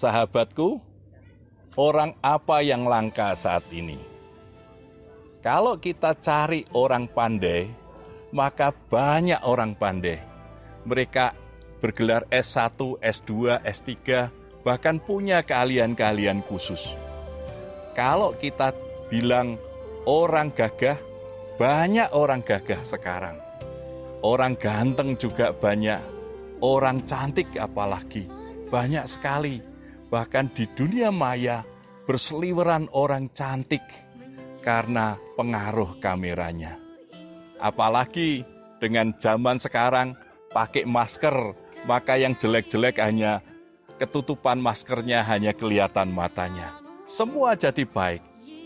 Sahabatku, orang apa yang langka saat ini? Kalau kita cari orang pandai, maka banyak orang pandai. Mereka bergelar S1, S2, S3, bahkan punya keahlian-keahlian khusus. Kalau kita bilang orang gagah, banyak orang gagah sekarang. Orang ganteng juga banyak, orang cantik apalagi, banyak sekali. Bahkan di dunia maya berseliweran orang cantik karena pengaruh kameranya. Apalagi dengan zaman sekarang pakai masker, maka yang jelek-jelek hanya ketutupan maskernya, hanya kelihatan matanya. Semua jadi baik.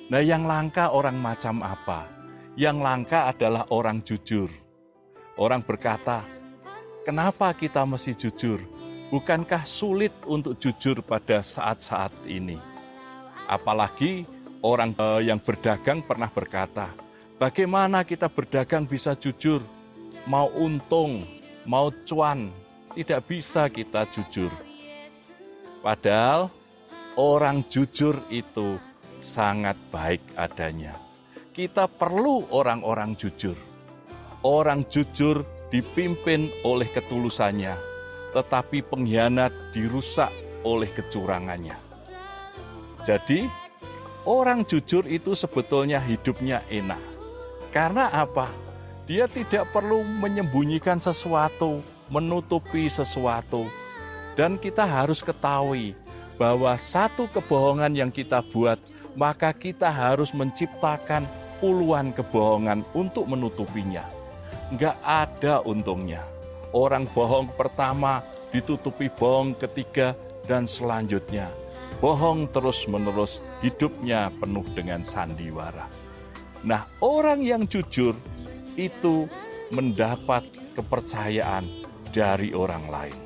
Nah, yang langka orang macam apa? Yang langka adalah orang jujur. Orang berkata, kenapa kita mesti jujur? Bukankah sulit untuk jujur pada saat-saat ini? Apalagi orang yang berdagang pernah berkata, bagaimana kita berdagang bisa jujur? Mau untung, mau cuan, tidak bisa kita jujur. Padahal orang jujur itu sangat baik adanya. Kita perlu orang-orang jujur. Orang jujur dipimpin oleh ketulusannya, tetapi pengkhianat dirusak oleh kecurangannya. Jadi, orang jujur itu sebetulnya hidupnya enak. Karena apa? Dia tidak perlu menyembunyikan sesuatu, menutupi sesuatu. Dan kita harus ketahui bahwa satu kebohongan yang kita buat, maka kita harus menciptakan puluhan kebohongan untuk menutupinya. Enggak ada untungnya. Orang bohong pertama ditutupi bohong ketiga dan selanjutnya. Bohong terus-menerus, hidupnya penuh dengan sandiwara. Nah, orang yang jujur itu mendapat kepercayaan dari orang lain.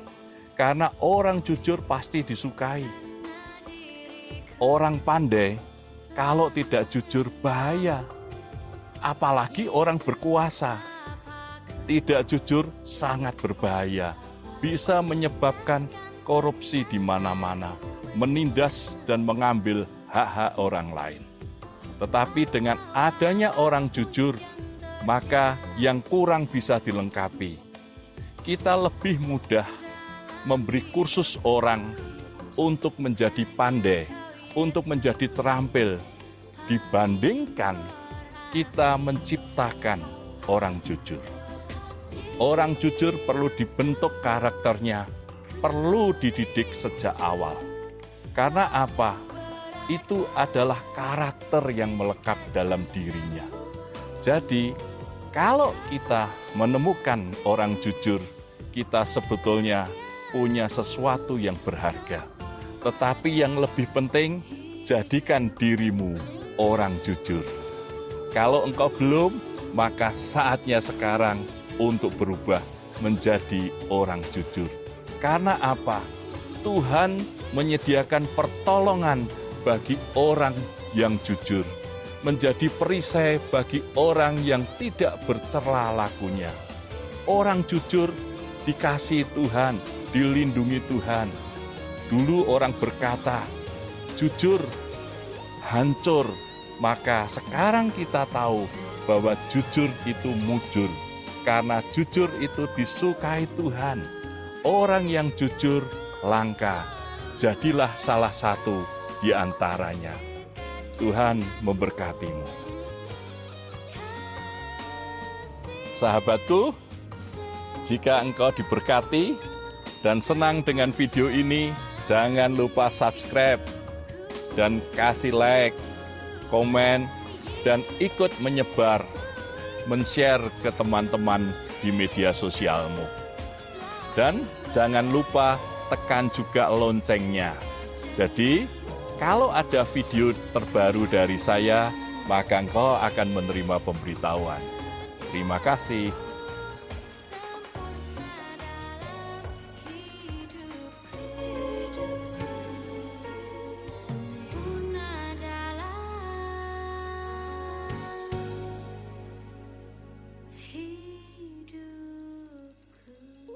Karena orang jujur pasti disukai. Orang pandai kalau tidak jujur bahaya. Apalagi orang berkuasa. Tidak jujur sangat berbahaya, bisa menyebabkan korupsi di mana-mana, menindas dan mengambil hak-hak orang lain. Tetapi dengan adanya orang jujur, maka yang kurang bisa dilengkapi. Kita lebih mudah memberi kursus orang untuk menjadi pandai, untuk menjadi terampil, dibandingkan kita menciptakan orang jujur. Orang jujur perlu dibentuk karakternya, perlu dididik sejak awal. Karena apa? Itu adalah karakter yang melekat dalam dirinya. Jadi, kalau kita menemukan orang jujur, kita sebetulnya punya sesuatu yang berharga. Tetapi yang lebih penting, jadikan dirimu orang jujur. Kalau engkau belum, maka saatnya sekarang untuk berubah menjadi orang jujur. Karena apa? Tuhan menyediakan pertolongan bagi orang yang jujur, menjadi perisai bagi orang yang tidak bercela lakunya. Orang jujur dikasihi Tuhan, dilindungi Tuhan. Dulu orang berkata, jujur hancur, maka sekarang kita tahu bahwa jujur itu mujur. Karena jujur itu disukai Tuhan. Orang yang jujur langka. Jadilah salah satu di antaranya. Tuhan memberkatimu. Sahabatku, jika engkau diberkati dan senang dengan video ini, jangan lupa subscribe dan kasih like, komen, dan ikut menyebar, men-share ke teman-teman di media sosialmu. Dan jangan lupa tekan juga loncengnya. Jadi, kalau ada video terbaru dari saya, maka engkau akan menerima pemberitahuan. Terima kasih.